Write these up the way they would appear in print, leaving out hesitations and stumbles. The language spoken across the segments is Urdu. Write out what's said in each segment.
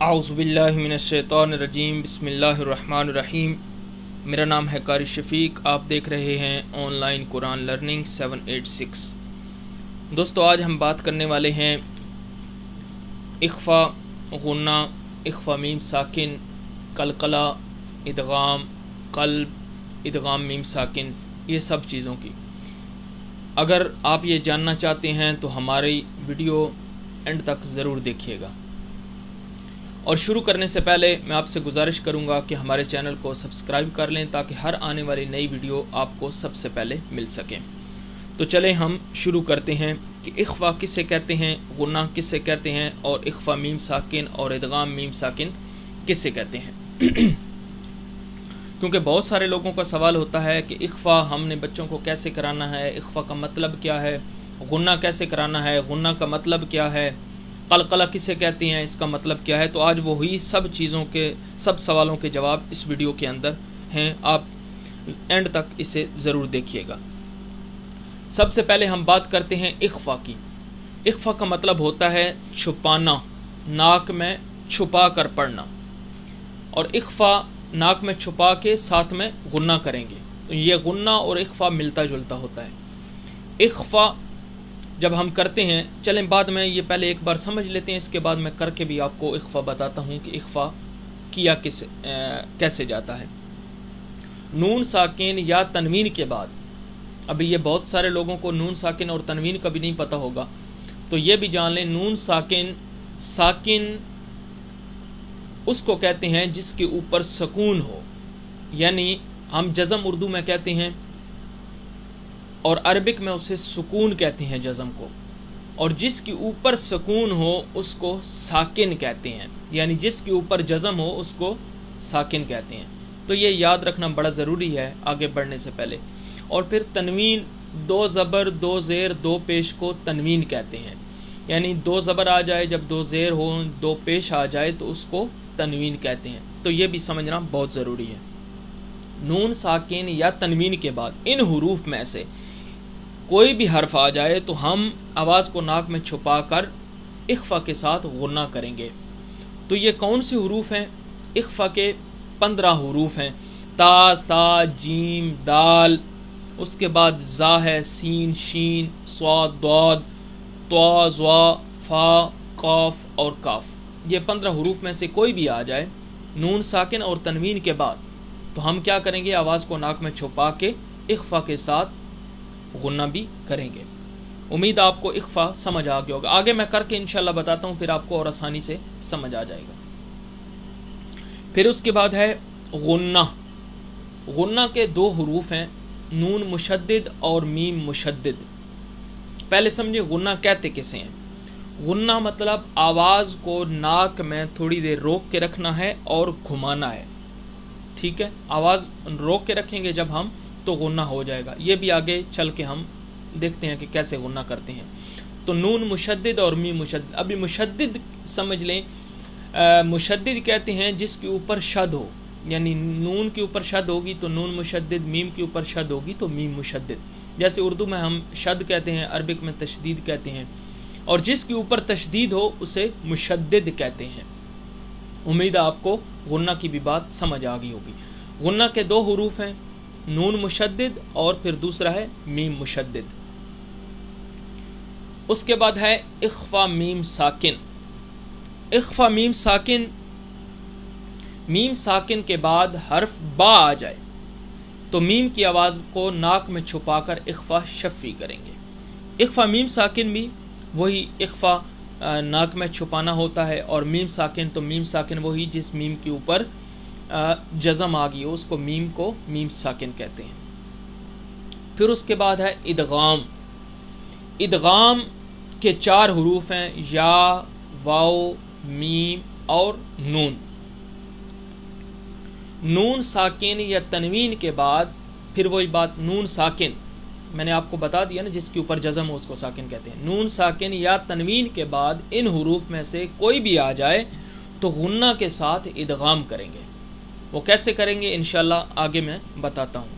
اعوذ باللہ من الشیطان الرجیم بسم اللہ الرحمن الرحیم۔ میرا نام ہے قاری شفیق، آپ دیکھ رہے ہیں آن لائن قرآن لرننگ 786۔ دوستو آج ہم بات کرنے والے ہیں اخفا، غنہ، اخفا میم ساکن، قلقلہ، ادغام، قلب، ادغام میم ساکن، یہ سب چیزوں کی۔ اگر آپ یہ جاننا چاہتے ہیں تو ہماری ویڈیو اینڈ تک ضرور دیکھیے گا۔ اور شروع کرنے سے پہلے میں آپ سے گزارش کروں گا کہ ہمارے چینل کو سبسکرائب کر لیں تاکہ ہر آنے والی نئی ویڈیو آپ کو سب سے پہلے مل سکیں۔ تو چلیں ہم شروع کرتے ہیں کہ اخفا کسے کہتے ہیں، غنہ کسے کہتے ہیں، اور اخفا میم ساکن اور ادغام میم ساکن کسے کہتے ہیں۔ کیونکہ بہت سارے لوگوں کا سوال ہوتا ہے کہ اخفا ہم نے بچوں کو کیسے کرانا ہے، اخفا کا مطلب کیا ہے، غنہ کیسے کرانا ہے، غنہ کا مطلب کیا ہے، قلقلہ کسے کہتے ہیں، اس کا مطلب کیا ہے۔ تو آج وہی سب چیزوں کے سب سوالوں کے جواب اس ویڈیو کے اندر ہیں، آپ اینڈ تک اسے ضرور دیکھیے گا۔ سب سے پہلے ہم بات کرتے ہیں اخفا کی۔ اخفا کا مطلب ہوتا ہے چھپانا، ناک میں چھپا کر پڑھنا، اور اخفا ناک میں چھپا کے ساتھ میں غنہ کریں گے، تو یہ غنہ اور اخفا ملتا جلتا ہوتا ہے۔ اخفا جب ہم کرتے ہیں، چلیں بعد میں یہ پہلے ایک بار سمجھ لیتے ہیں، اس کے بعد میں کر کے بھی آپ کو اخفا بتاتا ہوں کہ اخفا کیا کیسے جاتا ہے۔ نون ساکن یا تنوین کے بعد، ابھی یہ بہت سارے لوگوں کو نون ساکن اور تنوین کا بھی نہیں پتہ ہوگا، تو یہ بھی جان لیں نون ساکن اس کو کہتے ہیں جس کے اوپر سکون ہو، یعنی ہم جزم اردو میں کہتے ہیں اور عربک میں اسے سکون کہتے ہیں جزم کو، اور جس کے اوپر سکون ہو اس کو ساکن کہتے ہیں، یعنی جس کے اوپر جزم ہو اس کو ساکن کہتے ہیں۔ تو یہ یاد رکھنا بڑا ضروری ہے آگے بڑھنے سے پہلے۔ اور پھر تنوین، دو زبر دو زیر دو پیش کو تنوین کہتے ہیں، یعنی دو زبر آ جائے، جب دو زیر ہو، دو پیش آ جائے تو اس کو تنوین کہتے ہیں۔ تو یہ بھی سمجھنا بہت ضروری ہے۔ نون ساکن یا تنوین کے بعد ان حروف میں سے کوئی بھی حرف آ جائے تو ہم آواز کو ناک میں چھپا کر اخفا کے ساتھ غنہ کریں گے۔ تو یہ کون سے حروف ہیں؟ اخفا کے 15 حروف ہیں، تا، ثا، جیم، دال، اس کے بعد زا ہے، سین، شین، صاد، ضاد، طا، ظا، فا، قاف اور کاف۔ یہ 15 حروف میں سے کوئی بھی آ جائے نون ساکن اور تنوین کے بعد تو ہم کیا کریں گے؟ آواز کو ناک میں چھپا کے اخفا کے ساتھ غنہ بھی کریں گے۔ امید آپ کو اخفا سمجھ آ گیا ہوگا، آگے میں کر کے انشاءاللہ بتاتا ہوں، پھر آپ کو اور آسانی سے سمجھ آ جائے گا۔ پھر اس کے بعد ہے غنہ۔ غنہ کے 2 حروف ہیں، نون مشدد اور میم مشدد۔ پہلے سمجھے غنہ کہتے کسے ہیں۔ غنہ مطلب آواز کو ناک میں تھوڑی دیر روک کے رکھنا ہے اور گھمانا ہے، ٹھیک ہے؟ آواز روک کے رکھیں گے جب ہم تو غنہ ہو جائے گا۔ یہ بھی آگے چل کے ہم دیکھتے ہیں کہ کیسے غنہ کرتے ہیں۔ تو نون مشدد اور میم مشدد۔ ابھی مشدد سمجھ لیں، مشدد کہتے ہیں جس کے اوپر شد ہو، یعنی نون کے اوپر شد ہوگی تو نون مشدد، میم کے اوپر شد ہوگی تو میم مشدد۔ جیسے اردو میں ہم شد کہتے ہیں، عربک میں تشدید کہتے ہیں، اور جس کے اوپر تشدید ہو اسے مشدد کہتے ہیں۔ امید آپ کو غنہ کی بھی بات سمجھ آ گئی ہوگی۔ غنہ کے 2 حروف ہیں، نون مشدد اور پھر دوسرا ہے میم مشدد۔ اس کے بعد ہے اخفا میم ساکن۔ اخفا میم ساکن، میم ساکن کے بعد حرف با آ جائے تو میم کی آواز کو ناک میں چھپا کر اخفا شفی کریں گے۔ اخفا میم ساکن بھی وہی اخفا ناک میں چھپانا ہوتا ہے، اور میم ساکن تو میم ساکن وہی جس میم کے اوپر جزم آ گئی ہو اس کو میم ساکن کہتے ہیں۔ پھر اس کے بعد ہے ادغام۔ ادغام کے 4 حروف ہیں، یا، واو، میم اور نون۔ نون ساکن یا تنوین کے بعد پھر وہی بات، نون ساکن میں نے آپ کو بتا دیا نا، جس کے اوپر جزم ہو اس کو ساکن کہتے ہیں۔ نون ساکن یا تنوین کے بعد ان حروف میں سے کوئی بھی آ جائے تو غنہ کے ساتھ ادغام کریں گے۔ وہ کیسے کریں گے انشاءاللہ آگے میں بتاتا ہوں۔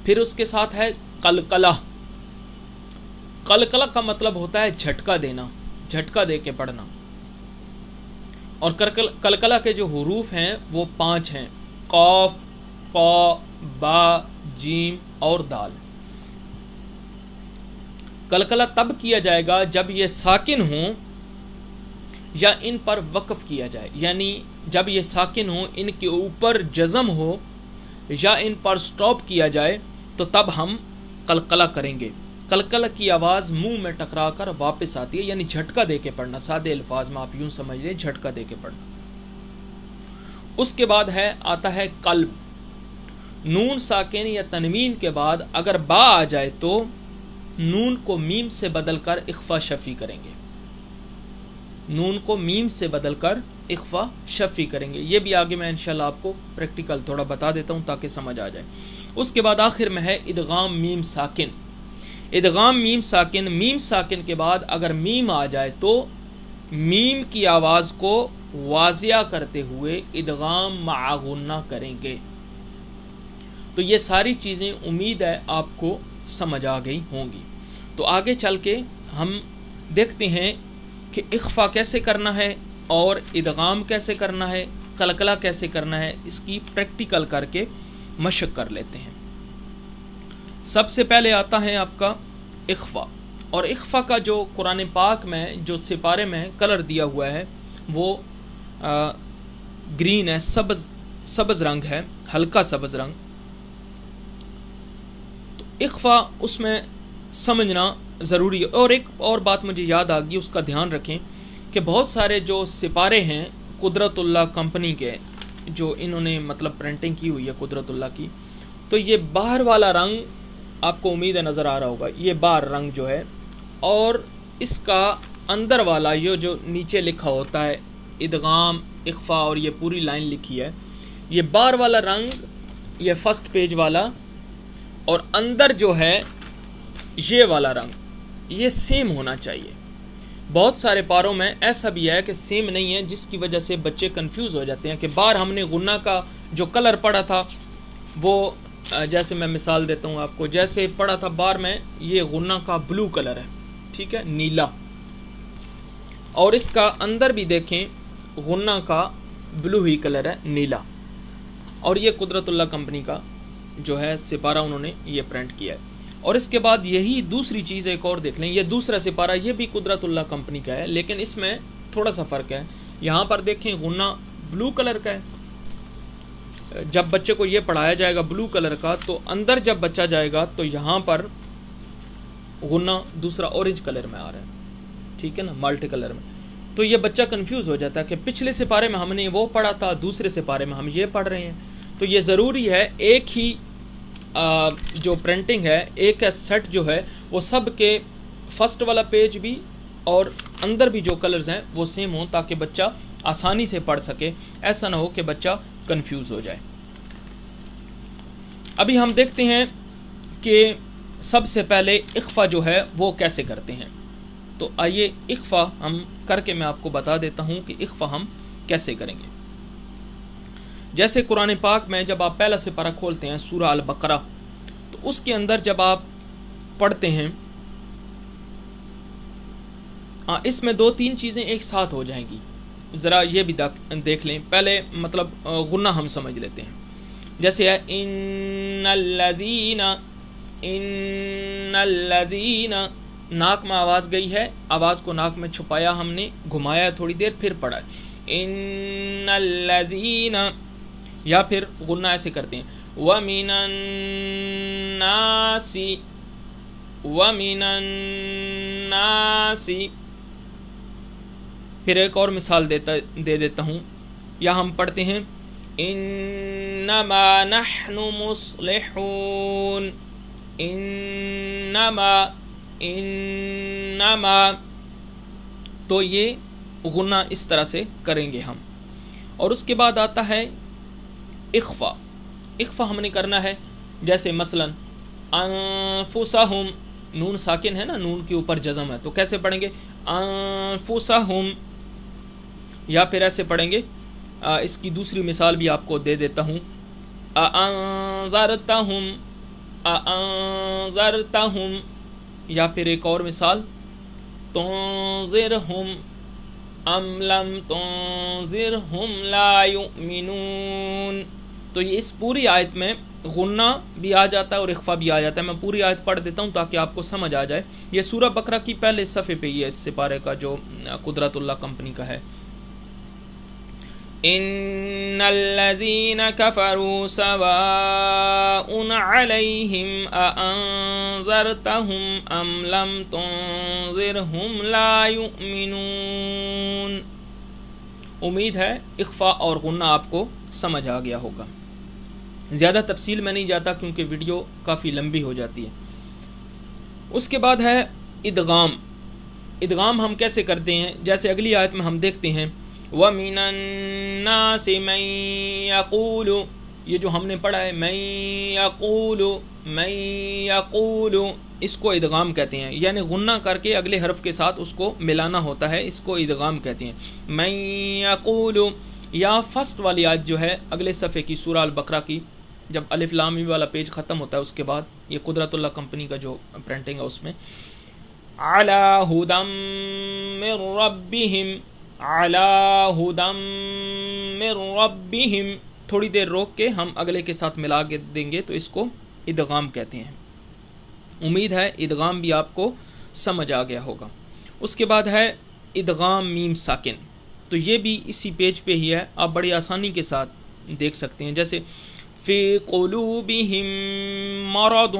پھر اس کے ساتھ ہے قلقلہ۔ قلقلہ کا مطلب ہوتا ہے جھٹکا دینا، جھٹکا دے کے پڑھنا۔ اور قلقلہ کے جو حروف ہیں وہ 5 ہیں، قاف، قا، با، جیم اور دال۔ قلقلہ تب کیا جائے گا جب یہ ساکن ہوں یا ان پر وقف کیا جائے، یعنی جب یہ ساکن ہوں، ان کے اوپر جزم ہو یا ان پر سٹاپ کیا جائے تو تب ہم قلقلہ کریں گے۔ قلقلہ کی آواز منہ میں ٹکرا کر واپس آتی ہے، یعنی جھٹکا دے کے پڑھنا، سادے الفاظ میں آپ یوں سمجھ لیں، جھٹکا دے کے پڑھنا۔ اس کے بعد آتا ہے قلب۔ نون ساکن یا تنوین کے بعد اگر با آ جائے تو نون کو میم سے بدل کر اخفا شفی کریں گے، نون کو میم سے بدل کر اخفا شفی کریں گے۔ یہ بھی آگے میں انشاءاللہ آپ کو پریکٹیکل تھوڑا بتا دیتا ہوں تاکہ سمجھ آ جائے۔ اس کے بعد آخر میں ہے ادغام میم ساکن۔ ادغام میم ساکن، میم ساکن کے بعد اگر میم آ جائے تو میم کی آواز کو واضح کرتے ہوئے ادغام مع غنہ کریں گے۔ تو یہ ساری چیزیں امید ہے آپ کو سمجھ آ گئی ہوں گی۔ تو آگے چل کے ہم دیکھتے ہیں کہ اخفا کیسے کرنا ہے اور ادغام کیسے کرنا ہے، قلقلہ کیسے کرنا ہے، اس کی پریکٹیکل کر کے مشق کر لیتے ہیں۔ سب سے پہلے آتا ہے آپ کا اخفا، اور اخفا کا جو قرآن پاک میں جو سپارے میں کلر دیا ہوا ہے وہ گرین ہے، سبز رنگ ہے، ہلکا سبز رنگ۔ تو اخفا اس میں سمجھنا ضروری ہے۔ اور ایک اور بات مجھے یاد آ گئی، اس کا دھیان رکھیں کہ بہت سارے جو سپارے ہیں قدرت اللہ کمپنی کے، جو انہوں نے مطلب پرنٹنگ کی ہوئی ہے قدرت اللہ کی، تو یہ باہر والا رنگ آپ کو امید ہے نظر آ رہا ہوگا، یہ باہر رنگ جو ہے، اور اس کا اندر والا یہ جو نیچے لکھا ہوتا ہے ادغام، اخفا، اور یہ پوری لائن لکھی ہے، یہ باہر والا رنگ، یہ فرسٹ پیج والا، اور اندر جو ہے یہ والا رنگ، یہ سیم ہونا چاہیے۔ بہت سارے پاروں میں ایسا بھی ہے کہ سیم نہیں ہے، جس کی وجہ سے بچے کنفیوز ہو جاتے ہیں کہ باہر ہم نے غنہ کا جو کلر پڑھا تھا وہ، جیسے میں مثال دیتا ہوں آپ کو، جیسے پڑھا تھا بار میں یہ غنہ کا بلو کلر ہے، ٹھیک ہے، نیلا، اور اس کا اندر بھی دیکھیں غنہ کا بلو ہی کلر ہے، نیلا، اور یہ قدرت اللہ کمپنی کا جو ہے سپارہ انہوں نے یہ پرنٹ کیا ہے۔ اور اس کے بعد یہی دوسری چیز ایک اور دیکھ لیں، یہ دوسرا سپارہ یہ بھی قدرت اللہ کمپنی کا ہے، لیکن اس میں تھوڑا سا فرق ہے۔ یہاں پر دیکھیں غنہ بلو کلر کا ہے، جب بچے کو یہ پڑھایا جائے گا بلو کلر کا، تو اندر جب بچہ جائے گا تو یہاں پر غنہ دوسرا اورنج کلر میں آ رہا ہے، ٹھیک ہے نا، مالٹی کلر میں۔ تو یہ بچہ کنفیوز ہو جاتا ہے کہ پچھلے سپارے میں ہم نے وہ پڑھا تھا، دوسرے سپارے میں ہم یہ پڑھ رہے ہیں۔ تو یہ ضروری ہے ایک ہی جو پرنٹنگ ہے، ایک سیٹ جو ہے وہ سب کے فرسٹ والا پیج بھی اور اندر بھی جو کلرز ہیں وہ سیم ہوں، تاکہ بچہ آسانی سے پڑھ سکے، ایسا نہ ہو کہ بچہ کنفیوز ہو جائے۔ ابھی ہم دیکھتے ہیں کہ سب سے پہلے اخفا جو ہے وہ کیسے کرتے ہیں۔ تو آئیے اخفا ہم کر کے میں آپ کو بتا دیتا ہوں کہ اخفا ہم کیسے کریں گے۔ جیسے قرآن پاک میں جب آپ پہلا سپارہ کھولتے ہیں سورہ البقرہ، تو اس کے اندر جب آپ پڑھتے ہیں، اس میں 2-3 چیزیں ایک ساتھ ہو جائیں گی، ذرا یہ بھی دیکھ لیں۔ پہلے مطلب غنہ ہم سمجھ لیتے ہیں، جیسے ہے ان الذین، ناک میں آواز گئی ہے، آواز کو ناک میں چھپایا ہم نے، گھمایا تھوڑی دیر، پھر پڑھا ان الذین، یا پھر غنہ ایسے کرتے ہیں وَمِنَ النَّاسِ۔ پھر ایک اور مثال دے دیتا ہوں، یا ہم پڑھتے ہیں انما نحن مصلحون، انما، تو یہ غنہ اس طرح سے کریں گے ہم۔ اور اس کے بعد آتا ہے اخفا۔ اخفا ہم نے کرنا ہے، جیسے مثلا انفسہم، نون ساکن ہے نا، نون کے اوپر جزم ہے، تو کیسے پڑھیں گے انفسہم، یا پھر ایسے پڑھیں گے، اس کی دوسری مثال بھی آپ کو دے دیتا ہوں، انذرتہم، یا پھر ایک اور مثال تنذرہم، ام لم تنذرہم لا یؤمنون. تو یہ اس پوری آیت میں غنہ بھی آ جاتا ہے اور اخفا بھی آ جاتا ہے. میں پوری آیت پڑھ دیتا ہوں تاکہ آپ کو سمجھ آ جائے. یہ سورہ بقرہ کی پہلے صفحے پہ ہی ہے اس سپارے کا جو قدرت اللہ کمپنی کا ہے. ان الذين كفروا سواء عليهم أأنذرتهم ام لم تنذرهم لا يؤمنون. امید ہے اخفا اور غنہ آپ کو سمجھ آ گیا ہوگا. زیادہ تفصیل میں نہیں جاتا کیونکہ ویڈیو کافی لمبی ہو جاتی ہے. اس کے بعد ہے ادغام. ادغام ہم کیسے کرتے ہیں؟ جیسے اگلی آیت میں ہم دیکھتے ہیں وَمِنَ النَّاسِ مَن يَقُولُ، یہ جو ہم نے پڑھا ہے مَن يَقُولُ، اس کو ادغام کہتے ہیں. یعنی غنہ کر کے اگلے حرف کے ساتھ اس کو ملانا ہوتا ہے، اس کو ادغام کہتے ہیں. مَن يَقُولُ، یا فرسٹ والی آیت جو ہے اگلے صفحے کی سورہ البقرہ کی، جب الف لام میم والا پیج ختم ہوتا ہے اس کے بعد یہ قدرت اللہ کمپنی کا جو پرنٹنگ ہے اس میں عَلَى هُدًى مِّن رَّبِّهِمْ، عَلَى هُدًى مِّن رَّبِّهِمْ، تھوڑی دیر روک کے ہم اگلے کے ساتھ ملا کے دیں گے تو اس کو ادغام کہتے ہیں. امید ہے ادغام بھی آپ کو سمجھ آ گیا ہوگا. اس کے بعد ہے ادغام میم ساکن. تو یہ بھی اسی پیج پہ ہی ہے، آپ بڑی آسانی کے ساتھ دیکھ سکتے ہیں. جیسے فی قلوبہم مرض،